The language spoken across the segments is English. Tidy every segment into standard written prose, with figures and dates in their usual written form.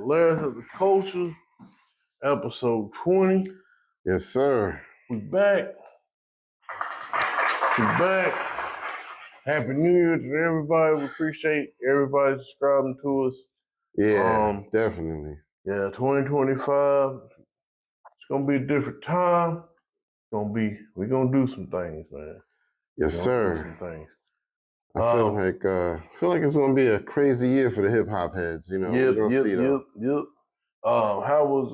Last of the Culture, episode 20. Yes, sir. We back. Happy New Year to everybody. We appreciate everybody subscribing to us. Yeah, definitely. Yeah, 2025. It's gonna be a different time. We're gonna do some things, man. Yes, sir. Do some things. I feel like it's gonna be a crazy year for the hip hop heads. You know, we're gonna see though. Yep. How was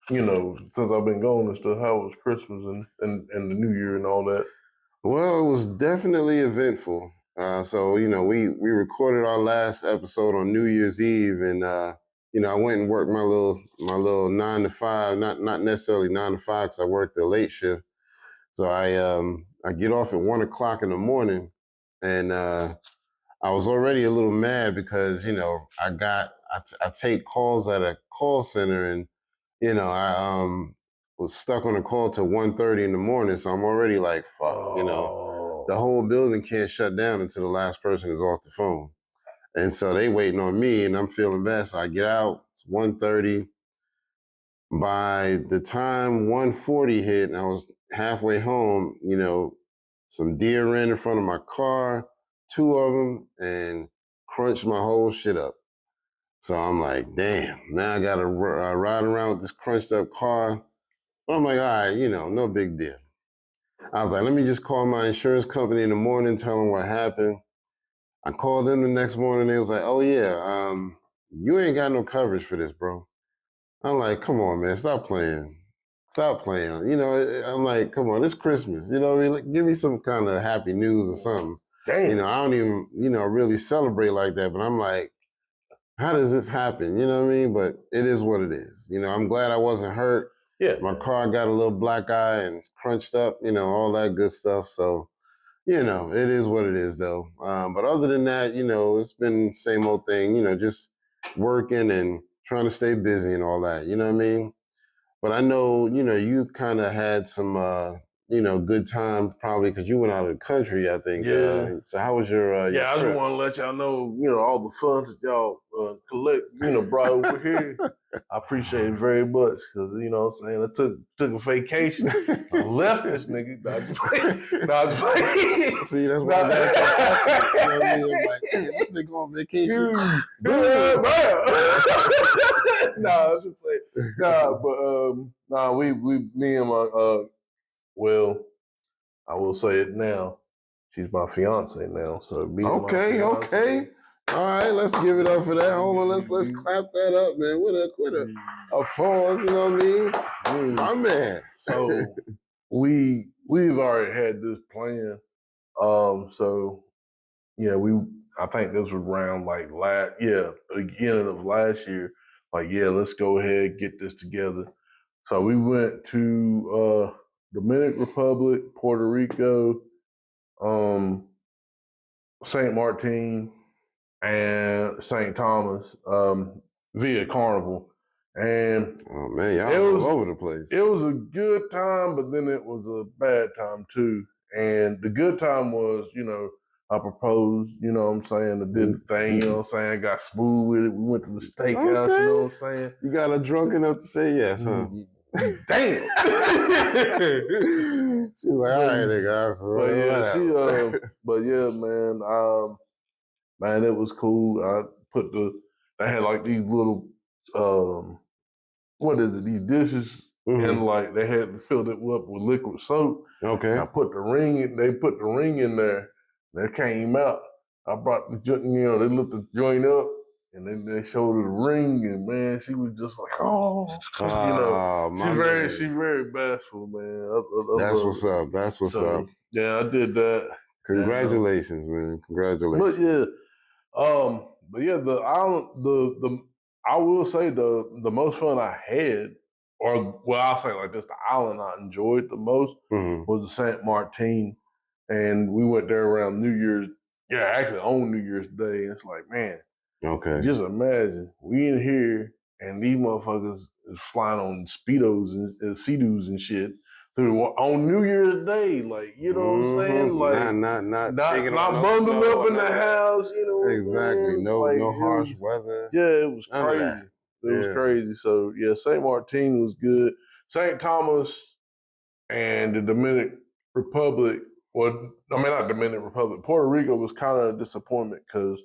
since I've been gone and stuff, how was Christmas and the New Year and all that? Well, it was definitely eventful. So we recorded our last episode on New Year's Eve, and I went and worked my little 9 to 5, not necessarily 9 to 5 because I worked the late shift. So I get off at 1 o'clock in the morning, and I was already a little mad because I take calls at a call center, and I was stuck on a call till 1:30 in the morning, so I'm already like, fuck, the whole building can't shut down until the last person is off the phone. And so they waiting on me, and I'm feeling bad. So I get out, it's 1:30. By the time 1:40 hit and I was halfway home, some deer ran in front of my car, 2 of them, and crunched my whole shit up. So I'm like, damn, now I got to ride around with this crunched up car. But I'm like, all right, no big deal. I was like, let me just call my insurance company in the morning, tell them what happened. I called them the next morning. They was like, oh, yeah, you ain't got no coverage for this, bro. I'm like, come on, man, stop playing. Stop playing. I'm like, come on, it's Christmas. You know what I mean? Like, give me some kind of happy news or something. Damn. I don't even, really celebrate like that. But I'm like, how does this happen? You know what I mean? But it is what it is. I'm glad I wasn't hurt. Yeah. My car got a little black eye and it's crunched up, all that good stuff. So, it is what it is though. But other than that, it's been the same old thing, just working and trying to stay busy and all that. You know what I mean? But I know, you kind of had some, good time probably because you went out of the country, I think. Yeah. So how was your I just trip? want to let y'all know, all the funds that y'all collect, brought over here. I appreciate it very much because, what I'm saying, I took a vacation. I left this nigga. See, that's why I got I'm like, hey, this nigga on vacation. I just play. Me and my, I will say it now. She's my fiance now, so me and my fiance. Okay. All right, let's give it up for that. Hold on, let's clap that up, man. With a applause, you know what I mean? My man. So we've already had this plan. I think this was around beginning of last year. Like, let's go ahead, get this together. So we went to Dominican Republic, Puerto Rico, St. Martin, and St. Thomas via Carnival. And oh man, y'all was all over the place. It was a good time, but then it was a bad time too. And the good time was, I proposed, you know what I'm saying? I did the thing, you know what I'm saying? I got smooth with it. We went to the steakhouse, you know what I'm saying? You got her drunk enough to say yes, huh? Damn. She's like, all right, nigga. Man, it was cool. I had like these little, these dishes, and like they had filled it up with liquid soap. Okay. And I put the ring in, they put the ring in there, that came out. I brought the joint, they lit the joint up, and then they showed her the ring, and man, she was just like, she's very bashful, man. That's what's up. That's what's up. Yeah, I did that. Congratulations, man. Congratulations. The island, I will say the most fun I had, I'll say like this, the island I enjoyed the most was the St. Martin, and we went there around New Year's. Yeah, actually on New Year's Day. It's like, man, okay, just imagine we in here and these motherfuckers is flying on Speedos and Sea-Doos and shit. on New Year's Day, like, you know what I'm saying? Like, not bundled up in the house, you know. Exactly. No, like, no harsh weather. Yeah, it was None crazy. of that. It was crazy. So yeah, St. Martin was good. St. Thomas and the Dominican Republic. Well, I mean, not Dominican Republic. Puerto Rico was kind of a disappointment because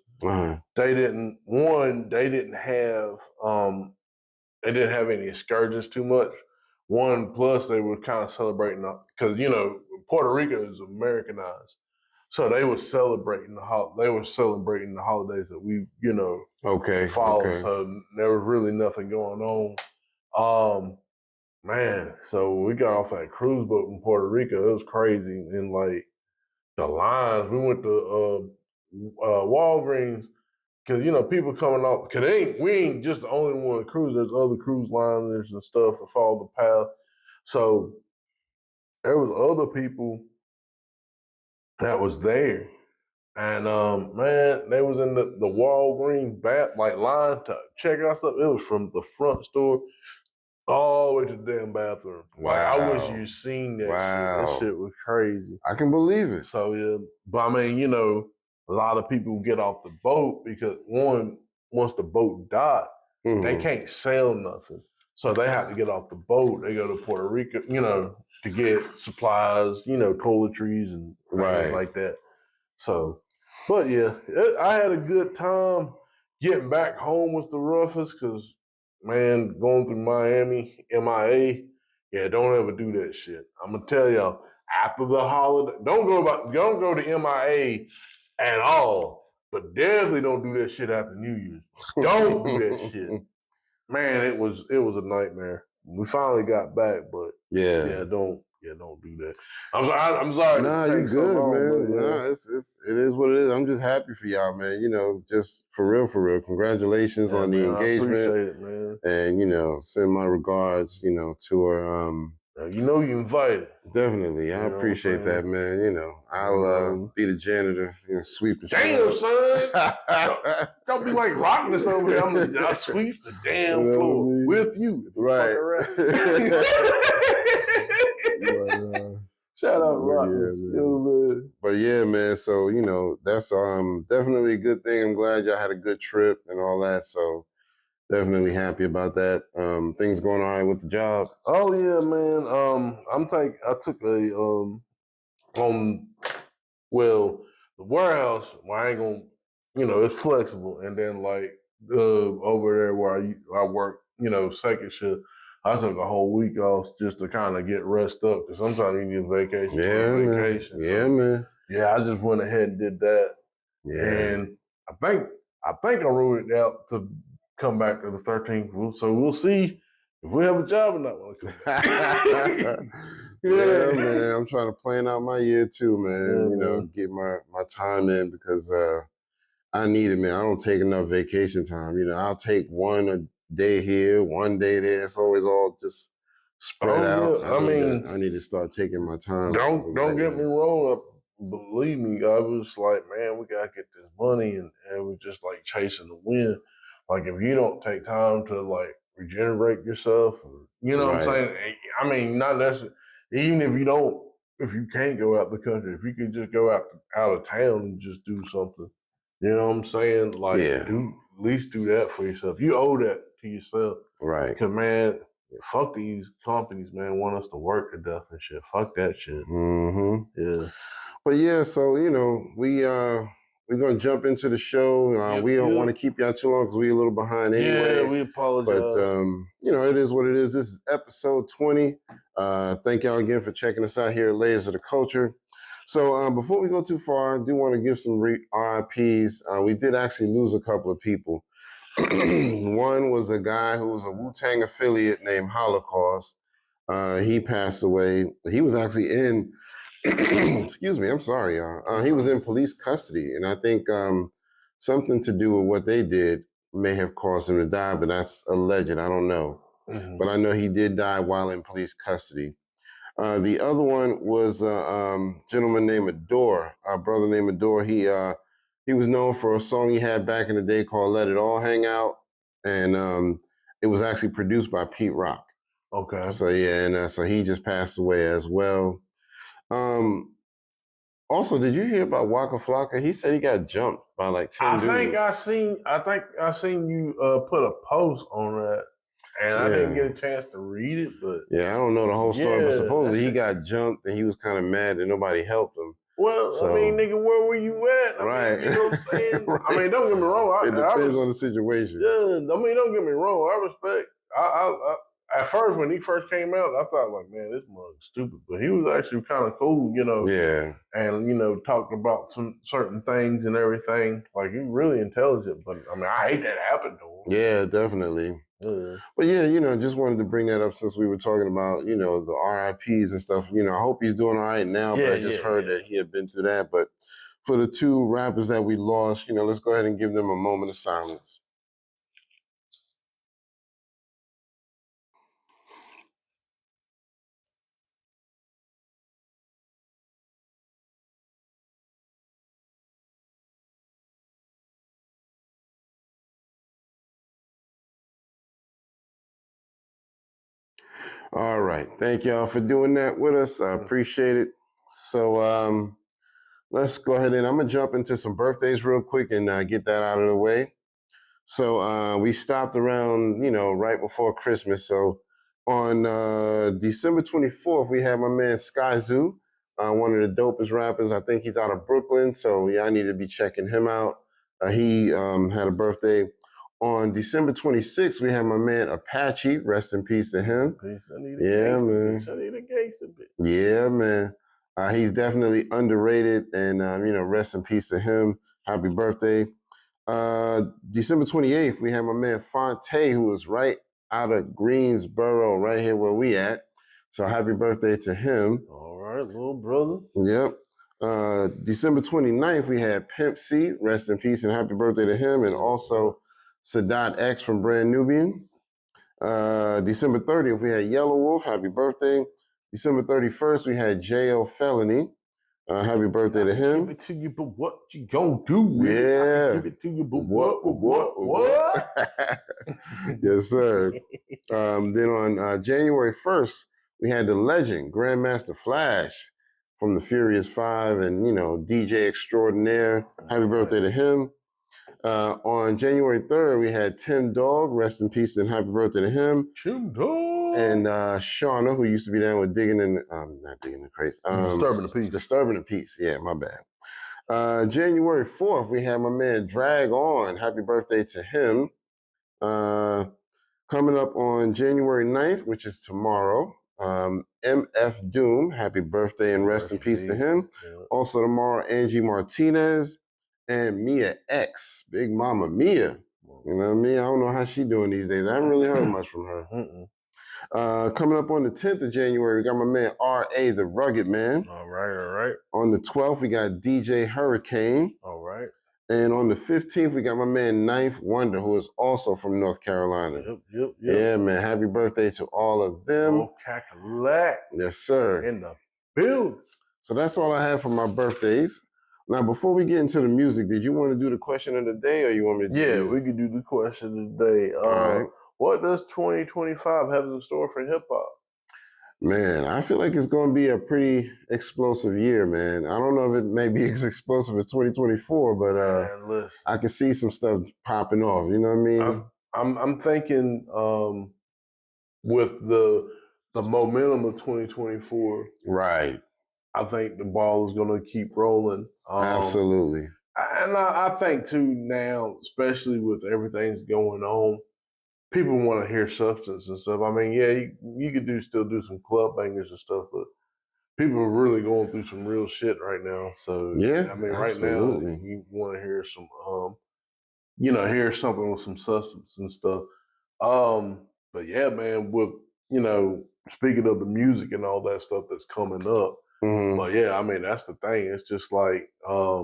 they didn't have any excursions too much. One, plus they were kind of celebrating because Puerto Rico is Americanized, so they were celebrating the holidays that we follow. So there was really nothing going on. Man, so when we got off that cruise boat in Puerto Rico, it was crazy, and like the lines. We went to Walgreens. Because people coming off. Because we ain't just the only one cruise. There's other cruise liners and stuff that follow the path. So there was other people that was there, and man, they was in the Walgreens line to check out stuff. It was from the front store all the way to the damn bathroom. Wow! Like, I wish you seen that shit. That shit was crazy. I can believe it. So yeah, but I mean, a lot of people get off the boat because once the boat docked, they can't sell nothing. So they have to get off the boat. They go to Puerto Rico, to get supplies, toiletries and things like that. So, but yeah, I had a good time. Getting back home was the roughest because, man, going through Miami, MIA, yeah, don't ever do that shit. I'm gonna tell y'all, after the holiday, don't go to MIA at all, but definitely don't do that shit after New Year's. Don't do that shit. Man, it was a nightmare. We finally got back, but don't do that. I'm sorry. Nah, you good, so long, man. Nah, it is what it is. I'm just happy for y'all, man. Just for real. Congratulations on the engagement. I appreciate it, man. And send my regards, to her. You invited. Definitely, I appreciate that, man. I'll be the janitor and sweep the. Damn, son! Don't be like rocking this over there. I'll sweep the damn floor with you. Right. Shout out Rockness. But yeah, man. So that's definitely a good thing. I'm glad y'all had a good trip and all that. So definitely happy about that. Things going all right with the job. Oh yeah, man. I took a the warehouse. Well, I ain't gonna. It's flexible, and then like over there where I work, second shift. I took a whole week off just to kind of get rest up because sometimes you need vacation. Yeah, man. Yeah, I just went ahead and did that. Yeah. And I think I ruled it out to come back to the 13th. So we'll see if we have a job or not when I come back. Yeah, man. I'm trying to plan out my year too, man. Get my time in because I need it, man. I don't take enough vacation time. I'll take one day here, one day there. It's always all just spread out. I need to start taking my time. Don't get me wrong. Believe me, I was like, man, we gotta get this money, and we're just like chasing the wind. Like, if you don't take time to like regenerate yourself, what I'm saying? I mean, not necessarily. Even if you can't go out the country, if you could just go out of town and just do something, you know what I'm saying? Like, at least do that for yourself. You owe that to yourself, right? Because, man, fuck these companies, man, want us to work to death and shit. Fuck that shit. Yeah. But yeah, so we're gonna jump into the show. We don't want to keep y'all too long because we're a little behind anyway. Yeah, we apologize. But it is what it is. This is episode 20. Thank y'all again for checking us out here at Layers of the Culture. So before we go too far, I do want to give some RIPs. We did actually lose a couple of people. One was a guy who was a Wu-Tang affiliate named Holocaust. He passed away. He was actually in, excuse me, I'm sorry, y'all. He was in police custody. And I think something to do with what they did may have caused him to die, but that's alleged. I don't know. But I know he did die while in police custody. The other one was a gentleman named Adore, a brother named Adore. He was known for a song he had back in the day called Let It All Hang Out. And it was actually produced by Pete Rock. Okay. So yeah, and so he just passed away as well. Also, did you hear about Waka Flocka? He said he got jumped by like 10 dudes. I think I seen you put a post on that, and I didn't get a chance to read it, but yeah, I don't know the whole story, but supposedly he got jumped and he was kind of mad that nobody helped him. Well, so, I mean, nigga, where were you at? I mean, you know what I'm saying? Right. I mean, don't get me wrong. It depends on the situation. Yeah, I mean, don't get me wrong. I respect. I at first, when he first came out, I thought like, man, this mug's stupid, but he was actually kind of cool, you know. Yeah. And you know, talking about some certain things and everything. Like, he's really intelligent, but I mean, I hate that happened to him. Yeah, definitely. Yeah. But yeah, you know, just wanted to bring that up since we were talking about, you know, the RIPs and stuff. You know, I hope he's doing all right now, but I just heard that he had been through that. But for the two rappers that we lost, you know, let's go ahead and give them a moment of silence. All right. Thank y'all for doing that with us. I appreciate it. So let's go ahead and I'm going to jump into some birthdays real quick and get that out of the way. So we stopped around, you know, right before Christmas. So on December 24th, we had my man Skyzoo, one of the dopest rappers. I think he's out of Brooklyn. So yeah, I need to be checking him out. He had a birthday. On December 26th, we had my man Apache. Rest in peace to him. Peace. I need a gangster bitch. Yeah, man. He's definitely underrated, and you know, rest in peace to him. Happy birthday. December 28th, we had my man Fonte, who was right out of Greensboro, right here where we at. So happy birthday to him. All right, little brother. Yep. December 29th, we had Pimp C. Rest in peace and happy birthday to him. And also Sadat X from Brand Nubian. December 30th, we had Yellow Wolf. Happy birthday. December 31st, we had J.O. Felony. Happy birthday to him. Give it to you, but what you gonna do with it? Give it to you, but what? Yes, sir. Then on January 1st, we had the legend, Grandmaster Flash from the Furious Five and, you know, DJ extraordinaire. Happy birthday to him. On January 3rd, we had Tim Dog. Rest in peace and happy birthday to him. Tim Dog. And Shauna, who used to be down with not Digging the Crates. Disturbing the Peace. Disturbing the Peace. Yeah, my bad. January 4th, we had my man Drag On. Happy birthday to him. Coming up on January 9th, which is tomorrow, MF Doom. Happy birthday and rest in peace to him. Yeah. Also tomorrow, Angie Martinez and Mia X. Big Mama Mia. You know what I mean? I don't know how she doing these days. I haven't really heard much from her. Coming up on the 10th of January, we got my man R.A. the Rugged Man. All right. On the 12th, we got DJ Hurricane. All right. And on the 15th, we got my man Ninth Wonder, who is also from North Carolina. Yep. Yeah, man. Happy birthday to all of them. Oh, cackalack. Yes, sir. In the building. So that's all I have for my birthdays. Now, before we get into the music, did you want to do the question of the day, or you want me to do we could do the question of the day. All right. What does 2025 have in store for hip-hop? Man, I feel like it's going to be a pretty explosive year, man. I don't know if it may be as explosive as 2024, but man, I can see some stuff popping off. You know what I mean? I'm thinking with the momentum of 2024, right? I think the ball is going to keep rolling. Absolutely. And I think too now, especially with everything's going on, people want to hear substance and stuff. I mean, yeah, you could still do some club bangers and stuff, but people are really going through some real shit right now. So yeah, I mean, right now you want to hear some, hear something with some substance and stuff. But yeah, man, with speaking of the music and all that stuff that's coming up. Mm-hmm. But yeah, I mean, that's the thing. It's just like, I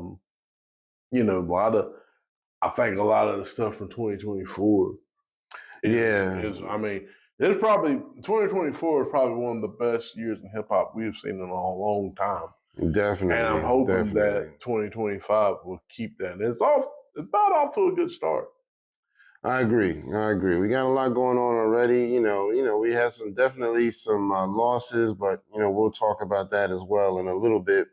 think a lot of the stuff from 2024 it's probably 2024 is probably one of the best years in hip hop we've seen in a long time. Definitely. And I'm hoping that 2025 will keep that. And it's about off to a good start. I agree. We got a lot going on already. We had definitely some losses, but we'll talk about that as well in a little bit.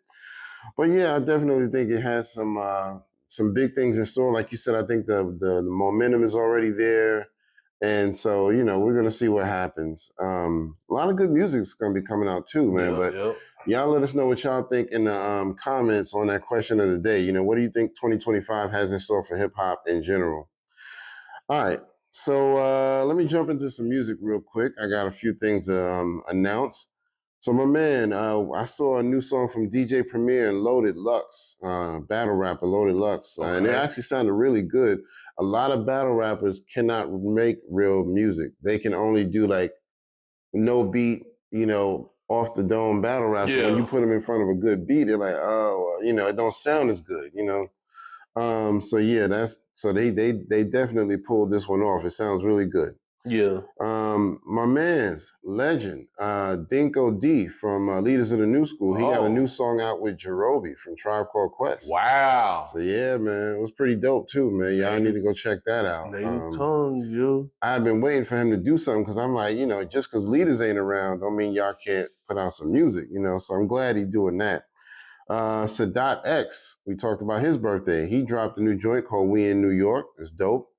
But yeah, I definitely think it has some big things in store. Like you said, I think the momentum is already there, and so we're gonna see what happens. A lot of good music's gonna be coming out too, man. Y'all let us know what y'all think in the comments on that question of the day. What do you think 2025 has in store for hip hop in general? All right. So let me jump into some music real quick. I got a few things to announce. So my man, I saw a new song from DJ Premier and Loaded Lux, battle rapper Loaded Lux, and it actually sounded really good. A lot of battle rappers cannot make real music. They can only do like no beat, off the dome battle rap. So when you put them in front of a good beat, they're like, oh, it don't sound as good, So yeah, they definitely pulled this one off. It sounds really good. Yeah. My man's legend, Dinko D from Leaders of the New School. He got a new song out with Jarobi from Tribe Called Quest. Wow. So yeah, man, it was pretty dope too, man. Y'all need to go check that out. Native tongue, yo. I've been waiting for him to do something because I'm like, just because Leaders ain't around, don't mean y'all can't put out some music, So I'm glad he's doing that. Sadat X, we talked about his birthday. He dropped a new joint called We in New York. It's dope.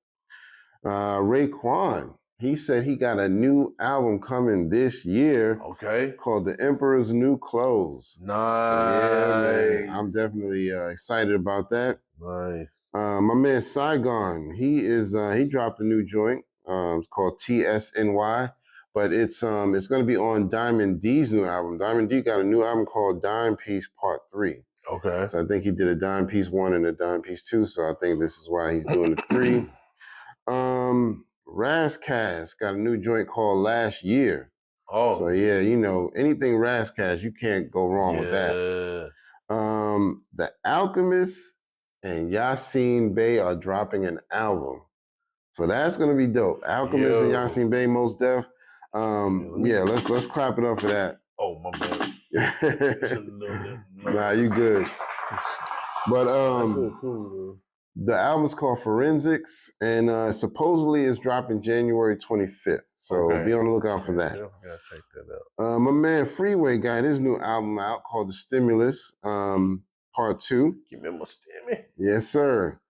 Raekwon, he said he got a new album coming this year. Okay. Called The Emperor's New Clothes. Nice. So yeah, man, I'm definitely excited about that. Nice. My man Saigon, he dropped a new joint. It's called TSNY. But it's going to be on Diamond D's new album. Diamond D got a new album called Dime Piece Part 3. Okay. So I think he did a Dime Piece 1 and a Dime Piece 2. So I think this is why he's doing the 3. Razzcast got a new joint called Last Year. Oh. So yeah, anything Razzcast, you can't go wrong with that. The Alchemist and Yasin Bey are dropping an album. So that's going to be dope. Alchemist and Yasin Bey, Most Def. Yeah, let's clap it up for that. Oh, my bad. Nah, you good. But that's so cool, the album's called Forensics, and supposedly it's dropping January 25th. So be on the lookout for that. Gotta check that out. My man Freeway got his new album out called The Stimulus, Part 2. Give me my stimmy. Yes, sir.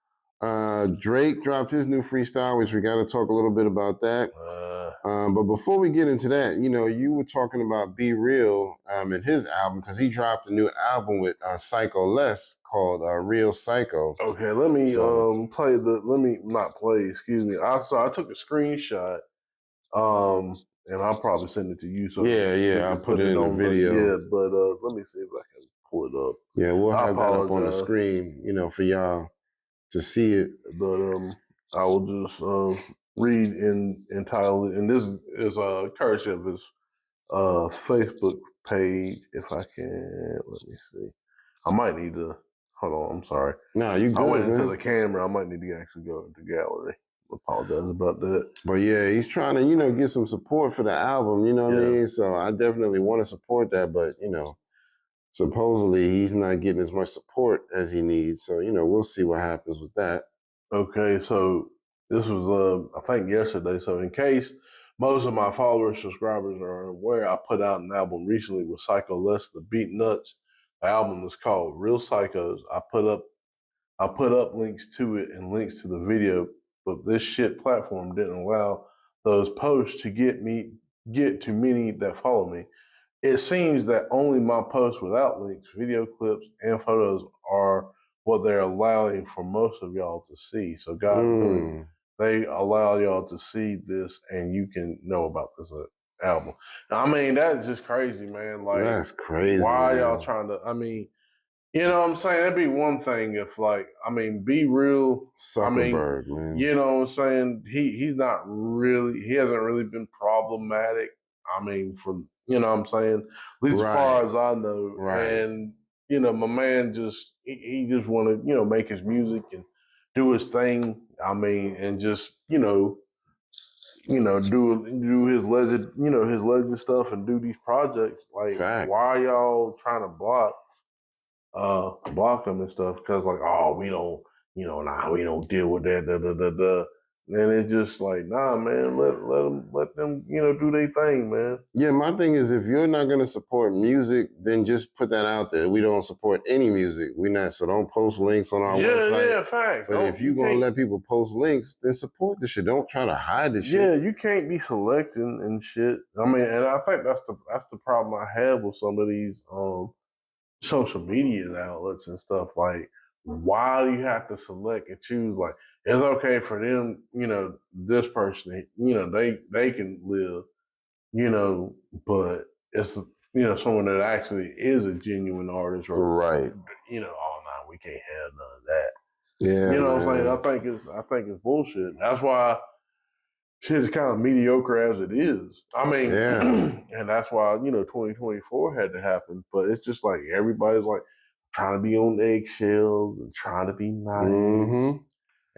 Drake dropped his new freestyle, which we got to talk a little bit about that. But before we get into that, you were talking about Be Real and his album because he dropped a new album with Psycho Les called Real Psycho. Okay, let me excuse me. I took a screenshot, and I'll probably send it to you. So yeah, I'll put it in the video. But let me see if I can pull it up. Yeah, we'll have that up on the screen, for y'all to see it. But I will just read entitled it, and this is courtesy of his Facebook page. If I can, let me see. I might need to hold on. I'm sorry. No, you good. I went into the camera. I might need to actually go into gallery. Apologize about that. But yeah, he's trying to get some support for the album. You know what I mean? So I definitely want to support that, but supposedly he's not getting as much support as he needs. So, we'll see what happens with that. Okay, so this was, I think, yesterday. So in case most of my followers, subscribers are aware, I put out an album recently with Psycho Les, the Beat Nuts. The album is called Real Psychos. I put up links to it and links to the video, but this shit platform didn't allow those posts to get to many that follow me. It seems that only my posts without links, video clips, and photos are what they're allowing for most of y'all to see. So God willing, they allow y'all to see this and you can know about this album. I mean, that's just crazy, man. Like, that's crazy. Why y'all trying to, you know what I'm saying? That'd be one thing if Be Real. Zuckerberg, man. You know what I'm saying? He hasn't really been problematic. From, you know what I'm saying? At least as far as I know. Right. And, my man he just want to, make his music and do his thing. And just, do his legend stuff and do these projects. Like, Facts. Why y'all trying to block them and stuff? Because we don't, we don't deal with that. And it's just like, nah, man, let them, do their thing, man. Yeah, my thing is, if you're not gonna support music, then just put that out there. We don't support any music. So don't post links on our website. Yeah, facts. But if you're gonna let people post links, then support the shit. Don't try to hide the shit. Yeah, you can't be selecting and shit. I mean, and I think that's the problem I have with some of these social media outlets and stuff. Like, why do you have to select and choose? Like, it's okay for them, this person, they can live, but it's someone that actually is a genuine artist, or right. Oh no, we can't have none of that. Yeah, you know what I'm saying? I think it's bullshit. That's why shit is kind of mediocre as it is. I mean, and that's why 2024 had to happen. But it's just like everybody's like trying to be on eggshells and trying to be nice,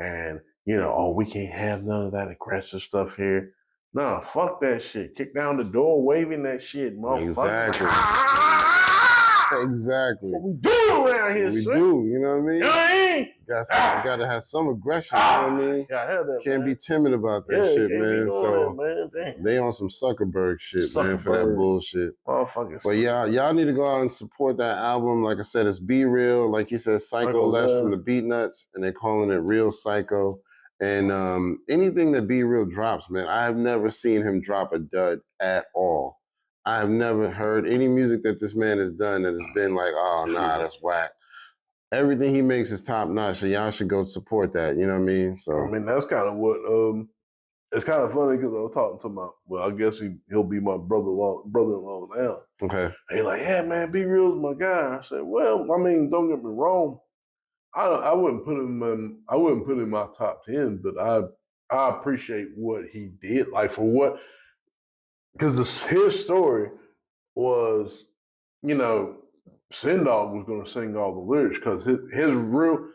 and oh, we can't have none of that aggressive stuff here. No, fuck that shit. Kick down the door, waving that shit, motherfucker. Exactly. Exactly. That's what we do around here, we do, you know what I mean? You know what I mean? Gotta have some aggression, you know what I mean? Yeah, I have that, can't man. be timid about that shit, man. So man. they on some Zuckerberg shit, man, for that bullshit. Motherfuckers. But y'all need to go out and support that album. Like I said, it's Be Real. Like you said, Psycho Les from the Beatnuts, and they're calling it Real Psycho. And anything that Be Real drops, man, I've never seen him drop a dud at all. I've never heard any music that this man has done that has been like, oh, nah, that's whack. Everything he makes is top notch, so y'all should go support that. You know what I mean? So I mean, that's kind of what. It's kind of funny because I was talking to I guess he'll be my brother-in-law now. Okay. He's like, yeah, man, Be Real's my guy. I said, well, I mean, don't get me wrong. I wouldn't put him in my top 10, but I appreciate what he did. Like, for what, because his story was, Sin Dog was going to sing all the lyrics, because his real,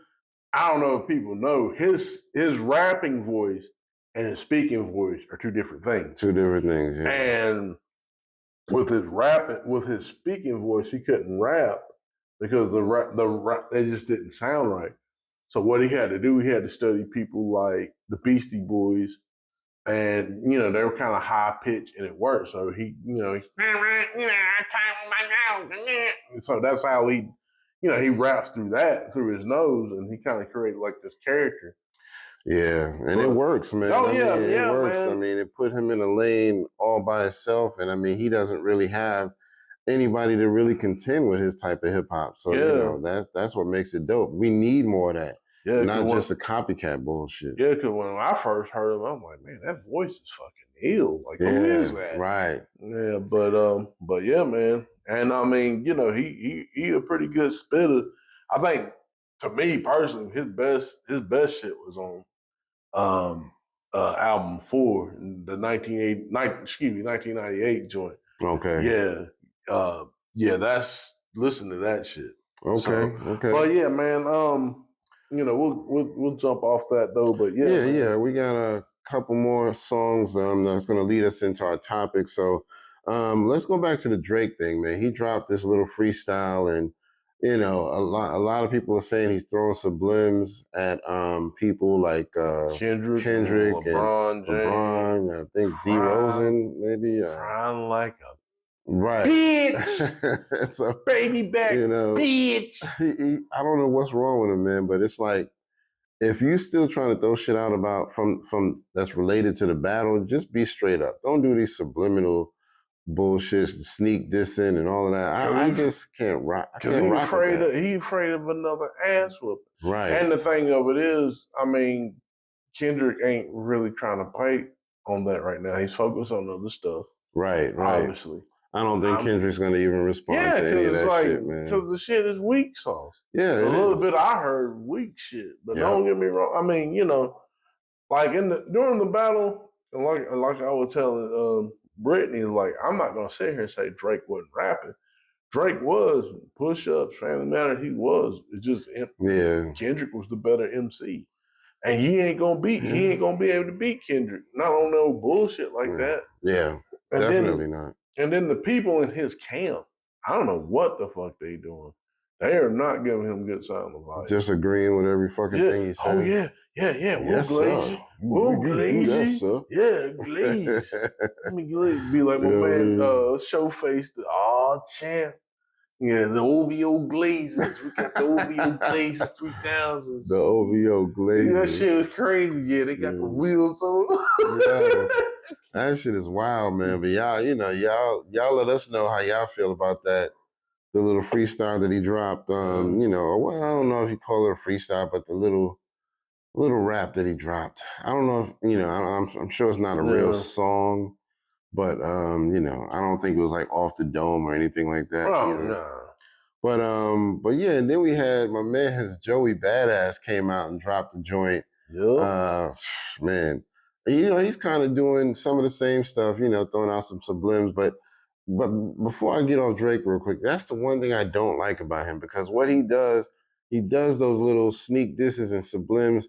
I don't know if people know, his rapping voice and his speaking voice are two different things. Two different things, yeah. And with his speaking voice, he couldn't rap because the rap they just didn't sound right. So what he had to do, he had to study people like the Beastie Boys, and they were kind of high pitched, and it worked. So so that's how he raps through his nose, and he kind of created like this character. Yeah, and it works, man. Oh, it works. Man. I mean, it put him in a lane all by himself, and I mean, he doesn't really have anybody to really contend with his type of hip hop. So that's what makes it dope. We need more of that. Yeah, not just a copycat bullshit. Yeah, because when I first heard him, I'm like, man, that voice is fucking ill. Like, who is that? Right. Yeah, but yeah, man. And I mean, he a pretty good spitter. I think, to me personally, his best shit was on album 4, the 1998 joint. Okay. Yeah, that's, listen to that shit. Okay. But yeah, man, we'll jump off that though. But yeah, we got a couple more songs that's gonna lead us into our topic. So let's go back to the Drake thing, man. He dropped this little freestyle, and a lot of people are saying he's throwing sublims at people like Kendrick, LeBron, I think D. Rosen, maybe. Crying like a right bitch, so baby back, bitch. I don't know what's wrong with him, man, but it's like, if you still trying to throw shit out about from that's related to the battle, just be straight up. Don't do these subliminal bullshit, sneak dissing and all of that. I just can't rock. Because he afraid of another ass whooping. Right. And the thing of it is, I mean, Kendrick ain't really trying to bite on that right now. He's focused on other stuff. Right. Obviously. I don't think Kendrick's going to even respond to any of that shit, man. Because the shit is weak sauce. Yeah, a little bit I heard weak shit, but don't get me wrong. I mean, like during the battle, and like I was telling Brittany, like, I'm not gonna sit here and say Drake wasn't rapping. Drake was push-ups, Family Matter. He was. It's just Kendrick was the better MC, and he ain't gonna be able to beat Kendrick. Not on no bullshit like that. Yeah, definitely not. And then the people in his camp, I don't know what the fuck they doing. They are not giving him good sound advice. Just agreeing with every fucking thing he says. Oh yeah. We'll Yes, glaze sir. you. We'll glaze Yes, you. sir. Yeah, glaze. Let me glaze. Be like my man Showface. Champ. Yeah, the OVO glazes. We got the OVO glazes 3000s. The OVO glazes. Yeah, that shit was crazy. Yeah, they got the wheels on. Yo, that shit is wild, man. But y'all let us know how y'all feel about that. The little freestyle that he dropped. Well, I don't know if you call it a freestyle, but the little rap that he dropped. I don't know if I'm sure it's not a real song, but I don't think it was like off the dome or anything like that either. Nah. But yeah, and then we had my man, his Joey Badass came out and dropped the joint. Yeah. Man, he's kind of doing some of the same stuff, throwing out some sublims. But before I get off Drake real quick, that's the one thing I don't like about him, because what he does those little sneak disses and sublims,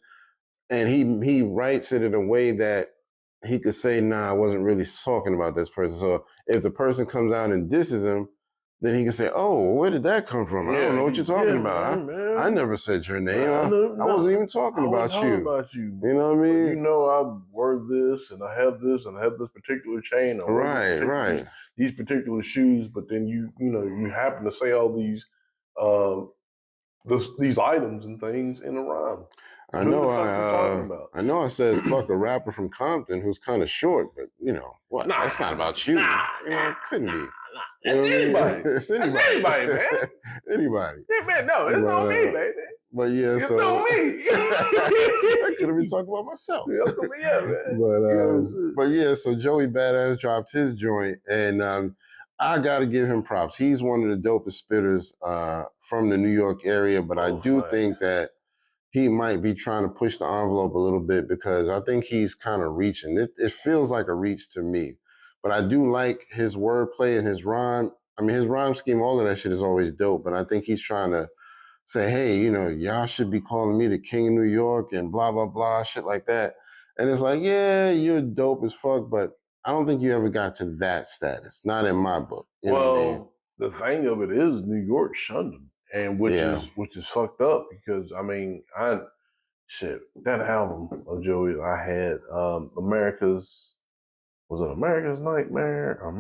and he writes it in a way that he could say, nah, I wasn't really talking about this person. So if the person comes out and disses him, then he can say, oh, where did that come from? I don't know what you're talking about. I never said your name. I wasn't even talking about you. You know what I mean? I wear this, and I have this, and I have this particular chain. Right. These particular shoes, but then you happen to say all these these items and things in a rhyme. So I know I said fuck a rapper from Compton who's kind of short, but that's not about you. It couldn't be. It's anybody. It's anybody, man. Anybody. Yeah, man, no, it's not me, baby. But yeah, it's not me. I could have been talking about myself. Yeah, man. But yeah, so Joey Badass dropped his joint, and I got to give him props. He's one of the dopest spitters from the New York area, but I do think that he might be trying to push the envelope a little bit, because I think he's kind of reaching. It feels like a reach to me. But I do like his wordplay and his rhyme. I mean, his rhyme scheme, all of that shit is always dope. But I think he's trying to say, hey, y'all should be calling me the king of New York and blah, blah, blah, shit like that. And it's like, yeah, you're dope as fuck, but I don't think you ever got to that status. Not in my book. You know what I mean? The thing of it is New York shunned him, and which is fucked up, because that album of Joey I had, was it America's Nightmare? I'm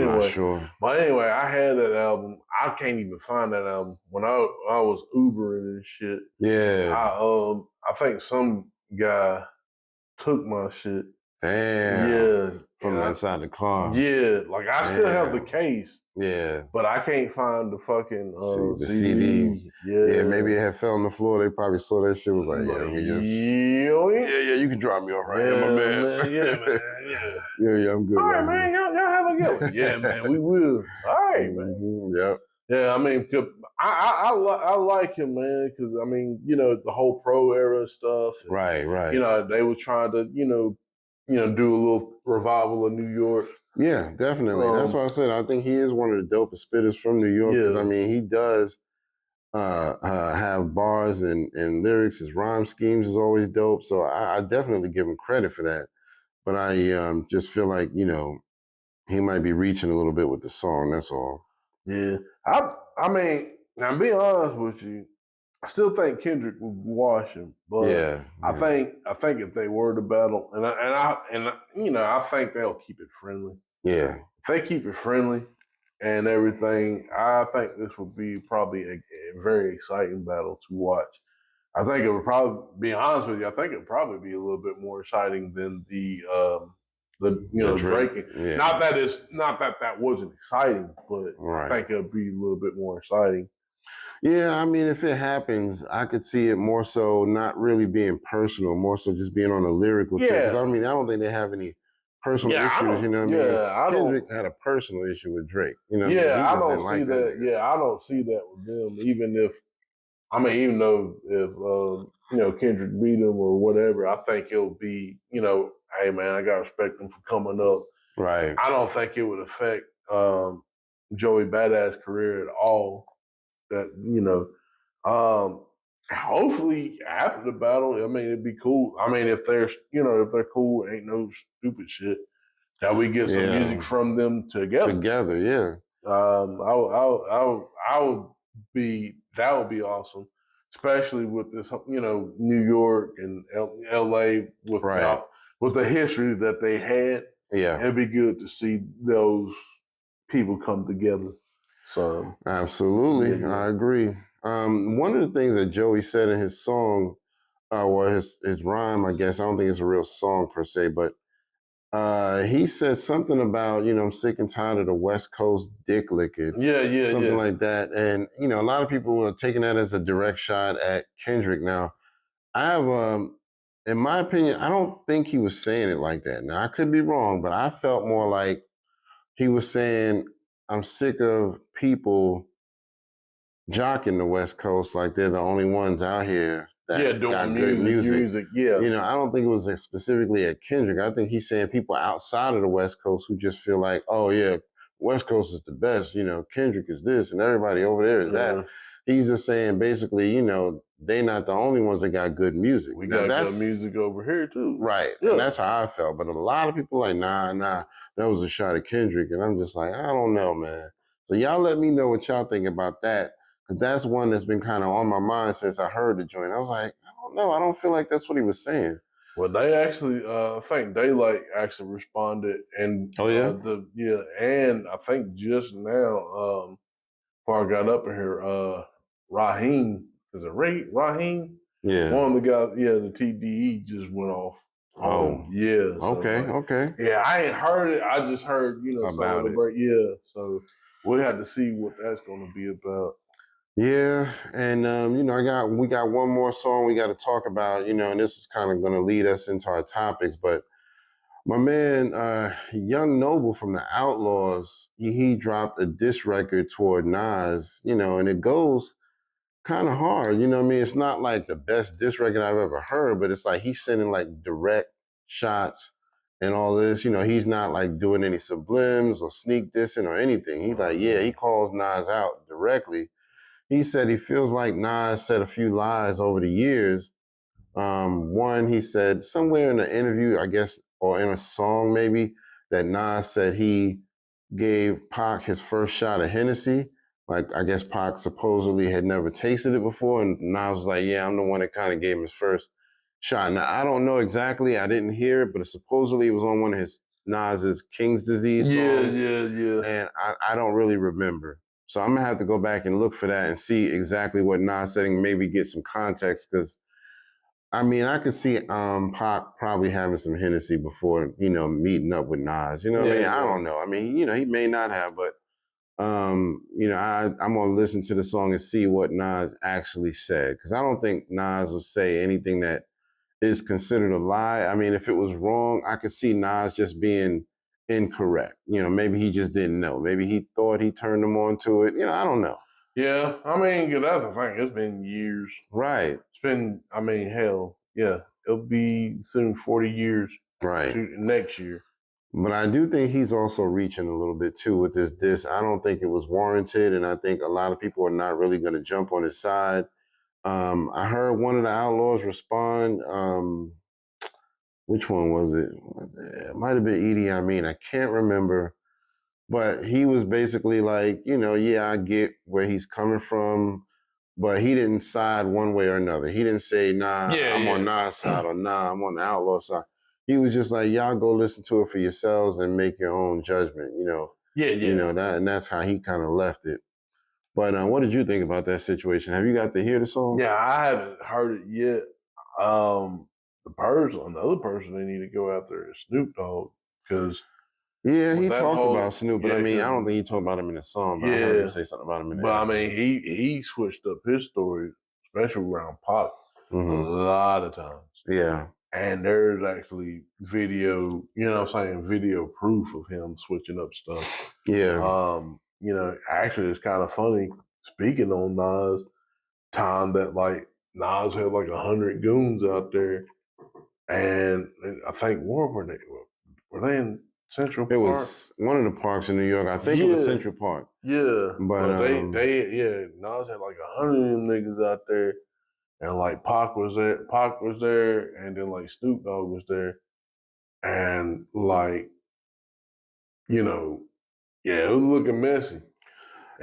not sure. But anyway, I had that album. I can't even find that album. When I was Ubering and shit. Yeah. I think some guy took my shit. Damn. Yeah. From inside the car. Yeah. Like I still have the case. Yeah. But I can't find the fucking the CD. Yeah, maybe it had fell on the floor. They probably saw that shit. Was like, you can drop me off right here, my man. Yeah, I'm good. All right, man. Y'all have a good one. Yeah, man, we will. All right, man. Yep. Yeah, I mean, I like him, man, because I mean, the whole pro era stuff. And, right. They were trying to, do a little revival of New York. Yeah, definitely. That's why I said I think he is one of the dopest spitters from New York. Because I mean, he does have bars and lyrics. His rhyme schemes is always dope. So I definitely give him credit for that. But I just feel like he might be reaching a little bit with the song. That's all. Yeah, I mean, now be honest with you, I still think Kendrick would wash him, but I think if they were to battle, and I think they'll keep it friendly. Yeah, if they keep it friendly and everything, I think this would be probably a very exciting battle to watch. I think it would probably, be honest with you, I think it would probably be a little bit more exciting than the Drake. Yeah. Not that wasn't exciting, but I think it'll be a little bit more exciting. Yeah, I mean, if it happens, I could see it more so not really being personal, more so just being on a lyrical tip. Because I mean, I don't think they have any personal issues. You know what I mean? Kendrick had a personal issue with Drake. You know what I mean? I don't see that. Yeah, I don't see that with them. Even though if Kendrick beat him or whatever, I think it'll be hey man, I gotta respect him for coming up. Right. I don't think it would affect Joey Badass' career at all. That hopefully after the battle, I mean, it'd be cool. I mean, if they're cool, ain't no stupid shit. That we get some music from them together. Yeah. I would would be awesome, especially with this, you know, New York and L.A. with the history that they had. Yeah, it'd be good to see those people come together. So absolutely, yeah. I agree. One of the things that Joey said in his song, or his rhyme, I guess I don't think it's a real song per se, but he said something about, you know, I'm sick and tired of the West Coast dick licking. Something like that. And, you know, a lot of people are taking that as a direct shot at Kendrick. Now, I have, in my opinion, I don't think he was saying it like that. Now, I could be wrong, but I felt more like he was saying, I'm sick of people jocking the West Coast like they're the only ones out here that doing got good music. Yeah. You know, I don't think it was specifically at Kendrick. I think he's saying people outside of the West Coast who just feel like, oh yeah, West Coast is the best. You know, Kendrick is this and everybody over there is that. He's just saying basically, you know, they're not the only ones that got good music. We got good music over here too. Right. Yeah. And that's how I felt. But a lot of people like, nah, that was a shot at Kendrick. And I'm just like, I don't know, man. So y'all let me know what y'all think about that. Because that's one that's been kind of on my mind since I heard the joint. I was like, I don't know. I don't feel like that's what he was saying. Well, they actually, I think Daylight actually responded, and and I think just now, before I got up in here, Raheem, is it Raheem? Yeah. One of the guys, the TDE just went off. Oh, yeah. So okay. Yeah, I ain't heard it. I just heard, you know, about it. Yeah, so we'll have to see what that's going to be about. Yeah, and you know, we got one more song we got to talk about, you know, and this is kind of going to lead us into our topics. But my man, Young Noble from the Outlaws, he dropped a diss record toward Nas, you know, and it goes kind of hard. You know what I mean? It's not like the best diss record I've ever heard, but it's like he's sending like direct shots and all this. You know, he's not like doing any sublims or sneak dissing or anything. He's like, he calls Nas out directly. He said he feels like Nas said a few lies over the years. One, he said somewhere in an interview, I guess, or in a song maybe, that Nas said he gave Pac his first shot of Hennessy. Like, I guess Pac supposedly had never tasted it before, and Nas was like, yeah, I'm the one that kind of gave him his first shot. Now, I don't know exactly. I didn't hear it, but supposedly it was on one of Nas's King's Disease songs. Yeah. And I don't really remember. So I'm gonna have to go back and look for that and see exactly what Nas said and maybe get some context, because I mean, I could see Pac probably having some Hennessy before, you know, meeting up with Nas. You know what I mean? I don't know. I mean, you know, he may not have, but you know, I'm gonna listen to the song and see what Nas actually said, because I don't think Nas would say anything that is considered a lie. I mean, if it was wrong, I could see Nas just being incorrect. You know, maybe he just didn't know. Maybe he thought he turned him on to it. You know, I don't know. Yeah, I mean, that's the thing. It's been years. Right. It's been, I mean, hell, yeah. It'll be soon 40 years. Right. Next year. But I do think he's also reaching a little bit too with this diss. I don't think it was warranted, and I think a lot of people are not really going to jump on his side. I heard one of the Outlaws respond. Which one was it? It might have been Idi Amin. I can't remember. But he was basically like, you know, yeah, I get where he's coming from, but he didn't side one way or another. He didn't say, nah, I'm on Nas' side, or nah, I'm on the Outlaw side. He was just like, y'all go listen to it for yourselves and make your own judgment, you know. You know, and that's how he kind of left it. But what did you think about that situation? Have you got to hear the song? Yeah, I haven't heard it yet. Another person they need to go out there is Snoop Dogg, because he talked about Snoop, but I mean, I don't think he talked about him in the song. But I heard him say something about him in the But I mean, he switched up his story, especially around Pac, a lot of times. Yeah. And there's actually video, you know what I'm saying, video proof of him switching up stuff. Yeah. You know, actually it's kind of funny, speaking on Nas, time that like Nas had like 100 goons out there, and I think were they in Central Park? It was one of the parks in New York. I think it was Central Park. Yeah. But Nas had like 100 of them niggas out there. And like Pac was there, and then like Snoop Dogg was there. And like, you know, it was looking messy.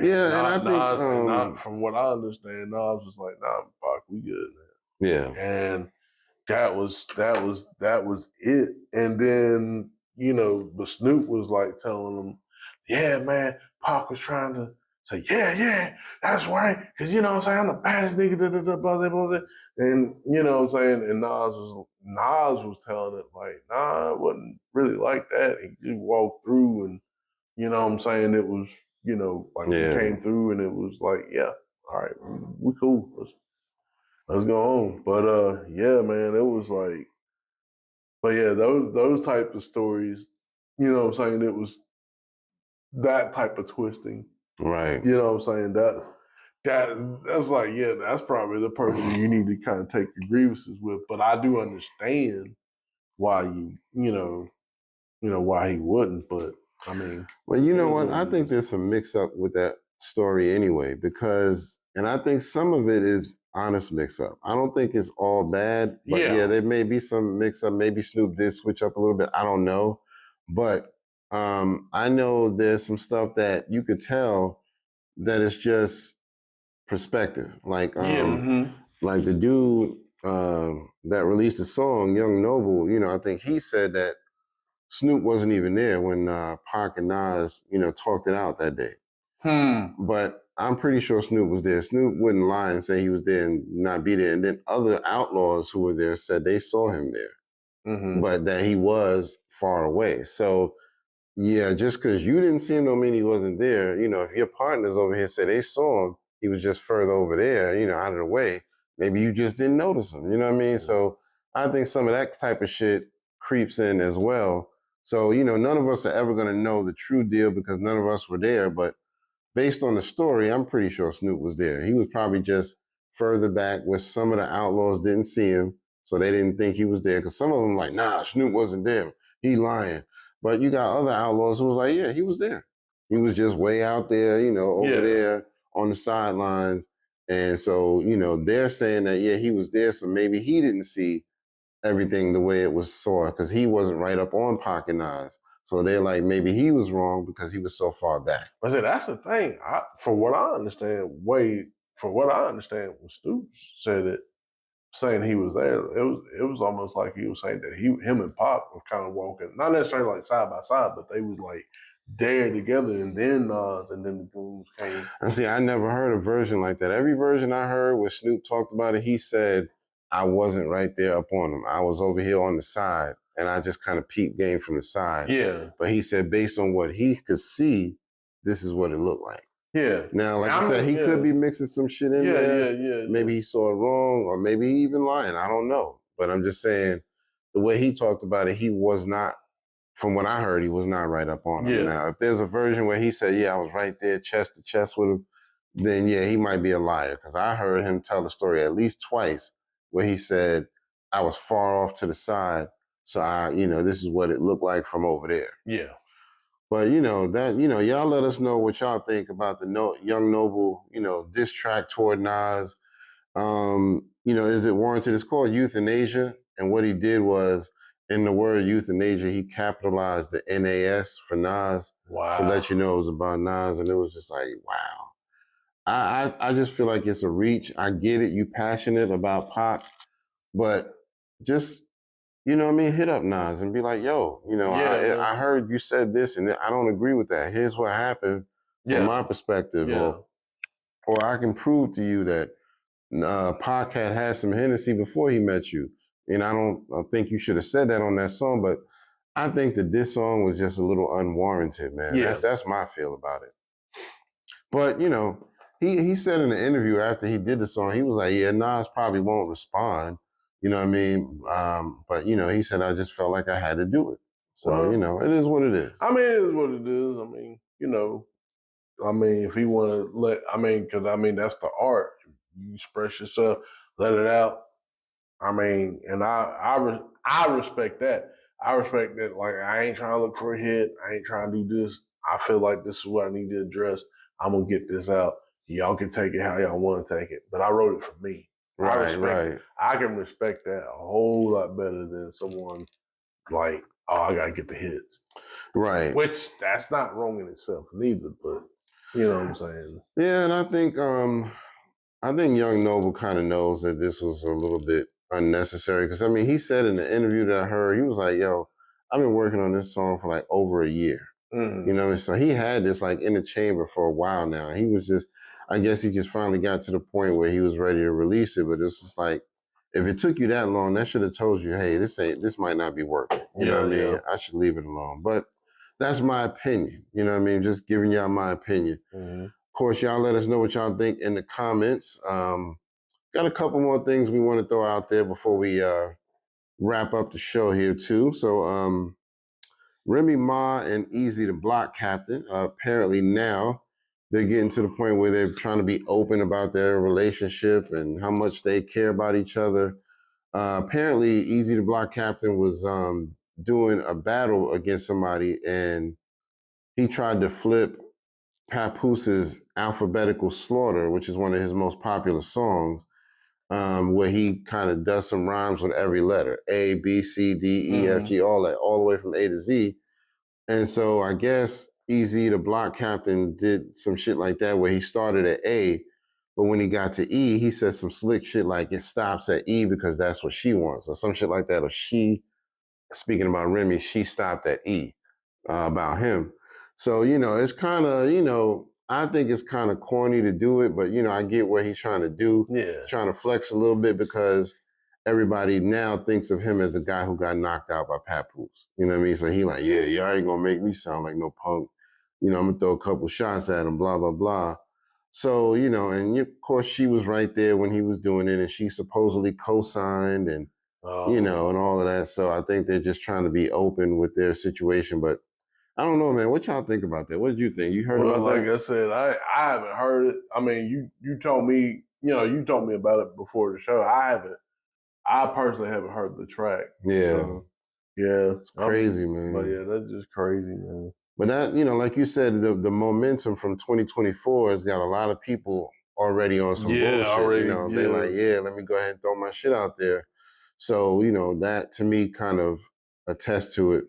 Yeah, and I think from what I understand, Nas was like, "Nah, Pac, we good now." Yeah, and that was it. And then but Snoop was like telling him, "Yeah, man, Pac was trying to say, yeah, that's right, because what I'm saying, I'm the baddest nigga, blah, blah, blah, blah." And what I'm saying, and Nas was telling it like, nah, it wasn't really like that. He just walked through, and what I'm saying, it was like we came through, and it was like, yeah, all right, we cool. Let's go on. But yeah, man, it was like, but yeah, those type of stories, what I'm saying, it was that type of twisting. Right. You know what I'm saying? That's like, yeah, that's probably the person you need to kind of take your grievances with. But I do understand why why he wouldn't. But I mean, well, you know what? I think there's some mix up with that story anyway, because, and I think some of it is honest mix up. I don't think it's all bad, but yeah, there may be some mix up. Maybe Snoop did switch up a little bit. I don't know. But I know there's some stuff that you could tell that it's just perspective. Like, like the dude that released the song, Young Noble, I think he said that Snoop wasn't even there when Pac and Nas, talked it out that day. But I'm pretty sure Snoop was there. Snoop wouldn't lie and say he was there and not be there. And then other outlaws who were there said they saw him there, but that he was far away. So, yeah, just because you didn't see him don't mean he wasn't there. If your partners over here say they saw him, he was just further over there, out of the way. Maybe you just didn't notice him. You know what I mean? So I think some of that type of shit creeps in as well. So, none of us are ever going to know the true deal because none of us were there. But based on the story, I'm pretty sure Snoop was there. He was probably just further back where some of the outlaws didn't see him, so they didn't think he was there. Because some of them like, nah, Snoop wasn't there. He lying. But you got other outlaws who was like, yeah, he was there. He was just way out there, over there on the sidelines. And so, they're saying that, yeah, he was there, so maybe he didn't see everything the way it was saw because he wasn't right up on Pac and Nas. So they're like, maybe he was wrong because he was so far back. I said, that's the thing. From what I understand, when Snoop said it, saying he was there, it was almost like he was saying that him and Pac were kind of walking, not necessarily like side by side, but they was like there together, and then Nas and then the Goons came. And see, I never heard a version like that. Every version I heard where Snoop talked about it, he said, I wasn't right there up on him. I was over here on the side, and I just kind of peeped game from the side. Yeah. But he said, based on what he could see, this is what it looked like. Yeah. Now, like I said, he could be mixing some shit in there. Yeah. Maybe he saw it wrong, or maybe he even lying. I don't know. But I'm just saying, the way he talked about it, he was not, from what I heard, he was not right up on him. Yeah. Now, if there's a version where he said, yeah, I was right there, chest to chest with him, then yeah, he might be a liar. Because I heard him tell the story at least twice where he said, I was far off to the side, so this is what it looked like from over there. Yeah. But y'all let us know what y'all think about the Young Noble, diss track toward Nas. Is it warranted? It's called Euthanasia, and what he did was, in the word euthanasia, he capitalized the NAS for Nas to let you know it was about Nas, and it was just like, wow. I just feel like it's a reach. I get it, you passionate about Pac, but just, hit up Nas and be like, yo, I heard you said this and I don't agree with that. Here's what happened from my perspective. Or I can prove to you that Pac had some Hennessy before he met you. And I think you should have said that on that song, but I think that this song was just a little unwarranted, man. Yeah. That's my feel about it. But, he said in the interview after he did the song, he was like, yeah, Nas probably won't respond. You know what I mean? But, he said, I just felt like I had to do it. So, it is what it is. I mean, it is what it is. I mean, if he want to because that's the art. You express yourself, let it out. I mean, and I respect that. I respect that. Like, I ain't trying to look for a hit. I ain't trying to do this. I feel like this is what I need to address. I'm going to get this out. Y'all can take it how y'all want to take it. But I wrote it for me. Right. I can respect that a whole lot better than someone like, oh, I got to get the hits. Right. Which, that's not wrong in itself neither, but You know what I'm saying? Yeah, and I think Young Noble kind of knows that this was a little bit unnecessary because I mean he said in the interview that I heard, he was like, "Yo, I've been working on this song for like over a year." Mm-hmm. You know, so he had this like in the chamber for a while now. He was just, I guess he just finally got to the point where he was ready to release it. But it's just like, if it took you that long, that should have told you, hey, this might not be working. You know what I mean? I should leave it alone. But that's my opinion. You know what I mean? Just giving y'all my opinion. Mm-hmm. Of course, y'all let us know what y'all think in the comments. Got a couple more things we want to throw out there before we wrap up the show here too. So Remy Ma and Easy the Block Captain, apparently now they're getting to the point where they're trying to be open about their relationship and how much they care about each other. Apparently, Easy the Block Captain was doing a battle against somebody and he tried to flip Papoose' Alphabetical Slaughter, which is one of his most popular songs, where he kind of does some rhymes with every letter, A, B, C, D, E, F, G, all that, all the way from A to Z. And so I guess Easy, the Block Captain, did some shit like that where he started at A, but when he got to E, he said some slick shit like it stops at E because that's what she wants, or some shit like that. Or she, speaking about Remy, she stopped at E about him. So, you know, it's kind of, you know, I think it's kind of corny to do it, but, you know, I get what he's trying to do. Yeah. Trying to flex a little bit because everybody now thinks of him as a guy who got knocked out by Papoose. You know what I mean? So he like, yeah, y'all ain't gonna make me sound like no punk. You know, I'm gonna throw a couple shots at him, blah, blah, blah. So, you know, and of course she was right there when he was doing it and she supposedly co-signed and, you know, and all of that. So I think they're just trying to be open with their situation. But I don't know, man. What y'all think about that? What did you think? You heard about like that? I said, I haven't heard it. I mean, you told me, you know, you told me about it before the show. I personally haven't heard the track. Yeah. So, yeah. It's crazy, man. But yeah, that's just crazy, man. But that, you know, like you said, the momentum from 2024 has got a lot of people already on some bullshit. Already, you know, they like, yeah, let me go ahead and throw my shit out there. So, you know, that to me kind of attests to it.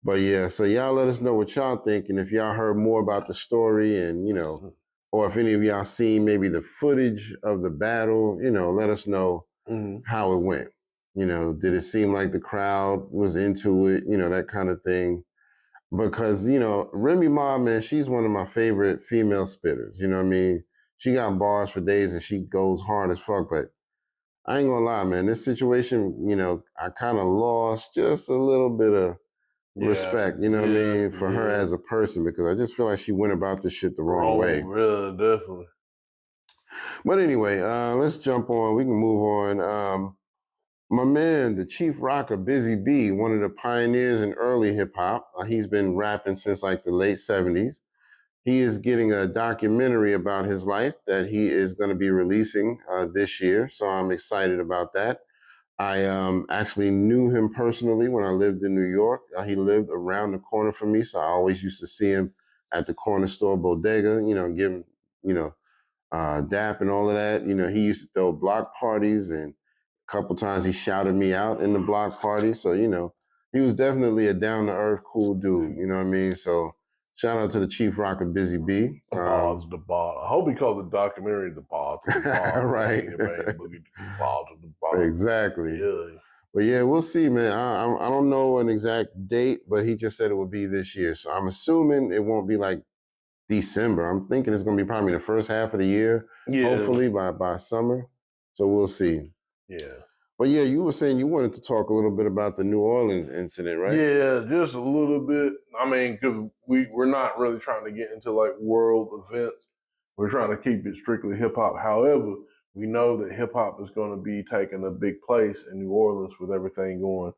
But yeah, so y'all let us know what y'all think. And if y'all heard more about the story and, you know, or if any of y'all seen maybe the footage of the battle, you know, let us know how it went. You know, did it seem like the crowd was into it? You know, that kind of thing. Because, you know, Remy Ma, man, she's one of my favorite female spitters. You know what I mean? She got bars for days and she goes hard as fuck. But I ain't gonna lie, man, this situation, you know, I kind of lost just a little bit of respect, you know what I mean, for her as a person because I just feel like she went about this shit the wrong way. Really, definitely. But anyway, let's jump on. We can move on. My man, the Chief Rocker, Busy B, one of the pioneers in early hip hop. He's been rapping since like the late 70s. He is getting a documentary about his life that he is going to be releasing this year. So I'm excited about that. I actually knew him personally when I lived in New York. He lived around the corner from me, so I always used to see him at the corner store bodega, you know, give him, you know, dap and all of that. You know, he used to throw block parties and a couple times he shouted me out in the block party. So, you know, he was definitely a down-to-earth, cool dude, you know what I mean? So shout out to the Chief Rocker, Busy B. The ball to the ball. I hope he called the documentary The Ball to the Ball. Right. The ball to the ball. Exactly. Yeah. But yeah, we'll see, man. I don't know an exact date, but he just said it will be this year. So I'm assuming it won't be like December. I'm thinking it's going to be probably the first half of the year, hopefully by summer. So we'll see. Yeah. But yeah, you were saying you wanted to talk a little bit about the New Orleans incident, right? Yeah, just a little bit. I mean, because we're not really trying to get into like world events. We're trying to keep it strictly hip hop. However, we know that hip hop is going to be taking a big place in New Orleans with everything going.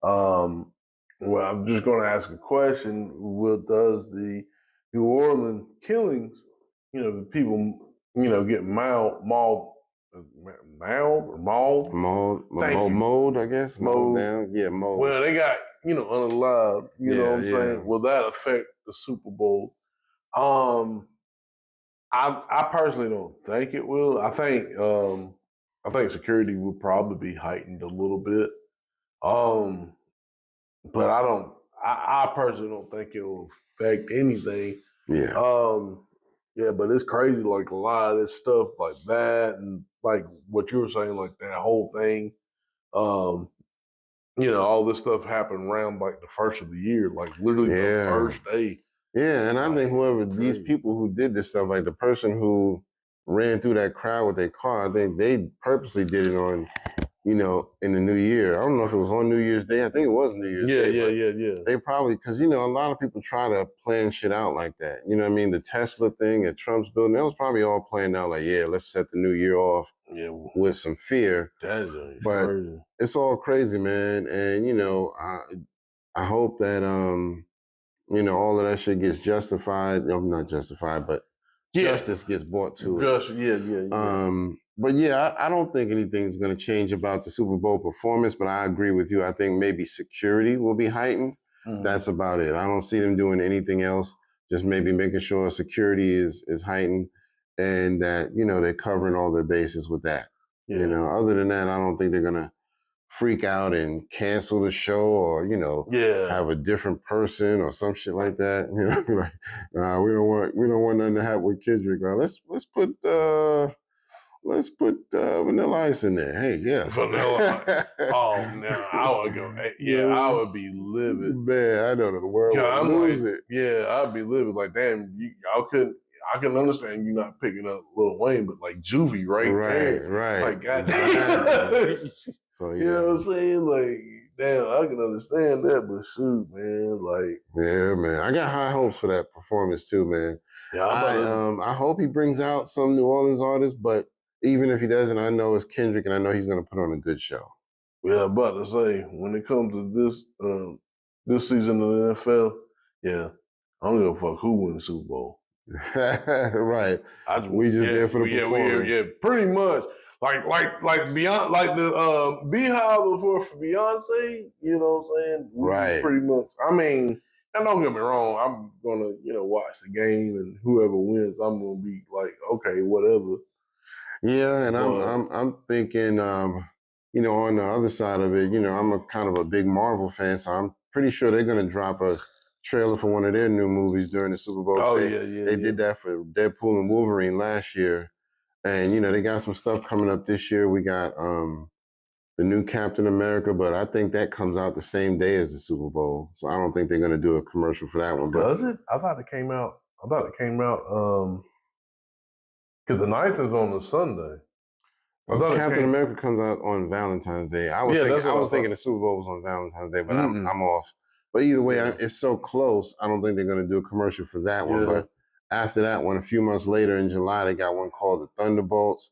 Well, I'm just going to ask a question. Does the New Orleans killings, you know, the people, you know, get mauled, I guess. Mowed down. Yeah, mowed. Well, they got, you know, unalive. You know what I'm saying? Will that affect the Super Bowl? I personally don't think it will. I think security will probably be heightened a little bit. But I personally don't think it will affect anything. Yeah. Yeah, but it's crazy. Like a lot of this stuff, like that, and like what you were saying, like that whole thing. Um, all this stuff happened around like the first of the year, like literally the first day. Yeah, and I think whoever these crazy. people who did this stuff, like the person who ran through that crowd with their car, I think they purposely did it on, in the new year. I don't know if it was on New Year's Day. I think it was New Year's Day. Yeah. They probably, because, a lot of people try to plan shit out like that. You know what I mean? The Tesla thing at Trump's building, that was probly all planned out like, yeah, let's set the new year off with some fear. That is but crazy. It's all crazy, man. And, I hope that, all of that shit gets justified. Not justified, but justice gets brought to it. Yeah. But yeah, I don't think anything's going to change about the Super Bowl performance, but I agree with you. I think maybe security will be heightened. Mm-hmm. That's about it. I don't see them doing anything else. Just maybe making sure security is heightened and that, they're covering all their bases with that. Yeah. Other than that, I don't think they're going to freak out and cancel the show or, have a different person or some shit like that. Like, we don't want nothing to happen with Kendrick. Let's put Vanilla Ice in there. Hey, yeah. Vanilla Ice. Oh, no. I would go. Yeah, I would be livid. Man, I know the world would lose it. Yeah, I'd be livid. Like, damn, I can understand you not picking up Lil Wayne, but like Juvie right there. Right. Like, goddamn. So, you know what I'm saying? Like, damn, I can understand that, but shoot, man, like. Yeah, man. I got high hopes for that performance too, man. Yeah, I hope he brings out some New Orleans artists, but even if he doesn't, I know it's Kendrick, and I know he's going to put on a good show. Yeah, I'm about to say, when it comes to this season of the NFL, yeah, I don't give a fuck who wins the Super Bowl. Right. We just there for the performance. Yeah, pretty much. Like Beyonce, like the Beehive before for Beyonce, you know what I'm saying? Right. Pretty much. I mean, and don't get me wrong, I'm gonna, watch the game, and whoever wins, I'm gonna be like, okay, whatever. Yeah, and I'm thinking, on the other side of it, I'm a kind of a big Marvel fan, so I'm pretty sure they're gonna drop a trailer for one of their new movies during the Super Bowl. Oh, They did that for Deadpool and Wolverine last year. And, they got some stuff coming up this year. We got the new Captain America, but I think that comes out the same day as the Super Bowl. So I don't think they're going to do a commercial for that one. Does it? I thought it came out because the 9th is on a Sunday. Captain America comes out on Valentine's Day. I was thinking the Super Bowl was on Valentine's Day, but I'm off. But either way, it's so close, I don't think they're going to do a commercial for that one. But after that one, a few months later in July, they got one called The Thunderbolts.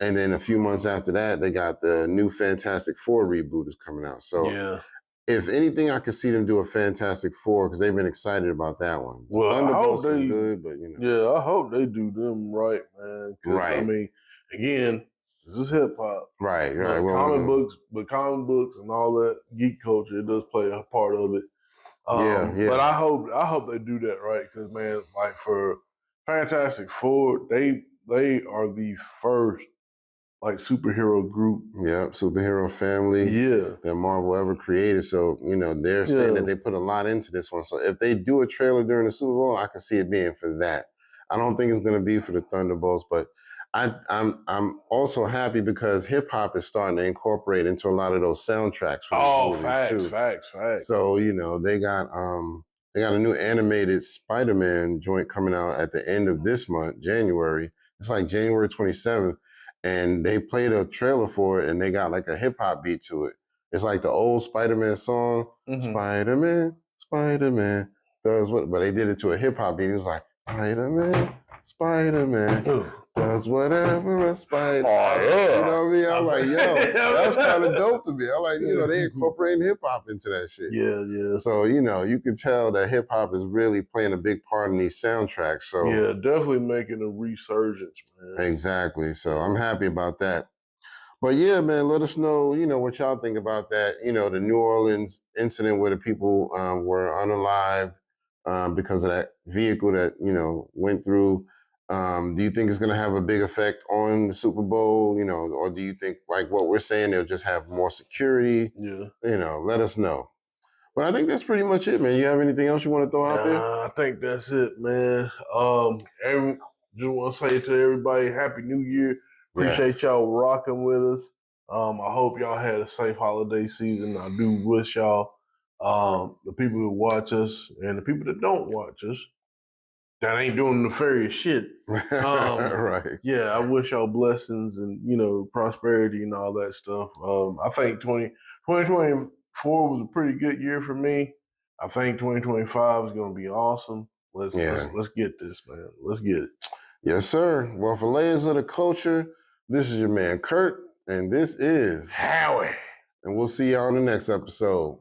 And then a few months after that, they got the new Fantastic Four reboot is coming out. So if anything, I could see them do a Fantastic Four because they've been excited about that one. Well, Thunderbolts is good, but Yeah, I hope they do them right, man. Right. I mean, again, this is hip hop. Right. Comic books and all that geek culture, it does play a part of it. But I hope they do that right because, man, like for Fantastic Four, they are the first like superhero group. Yeah, superhero family. That Marvel ever created. So, they're saying that they put a lot into this one. So if they do a trailer during the Super Bowl, I can see it being for that. I don't think it's going to be for the Thunderbolts, but I'm also happy because hip hop is starting to incorporate into a lot of those soundtracks for movies too. Facts. So, they got a new animated Spider-Man joint coming out at the end of this month, January. It's like January 27th. And they played a trailer for it and they got like a hip hop beat to it. It's like the old Spider-Man song. Mm-hmm. Spider-Man does what? But they did it to a hip hop beat. It was like, Spider-Man does whatever a spider. Oh, yeah. You know what I mean? I'm like, yo, that's kind of dope to me. I'm like, they incorporating hip hop into that shit. Yeah. So, you can tell that hip hop is really playing a big part in these soundtracks. So yeah, definitely making a resurgence, man. Exactly. So I'm happy about that. But yeah, man, let us know, what y'all think about that. The New Orleans incident where the people were unalived because of that vehicle that, went through. Do you think it's going to have a big effect on the Super Bowl, or do you think, like what we're saying, they'll just have more security? Yeah. Let us know. But I think that's pretty much it, man. You have anything else you want to throw out there? I think that's it, man. just want to say to everybody, Happy New Year. Appreciate y'all rocking with us. I hope y'all had a safe holiday season. I do wish y'all, the people who watch us and the people that don't watch us, that ain't doing nefarious shit. Right. Yeah, I wish y'all blessings and, prosperity and all that stuff. I think 2024 was a pretty good year for me. I think 2025 is going to be awesome. Let's get this, man. Let's get it. Yes, sir. Well, for Layers of the Culture, this is your man Kurt, and this is Howie. And we'll see y'all on the next episode.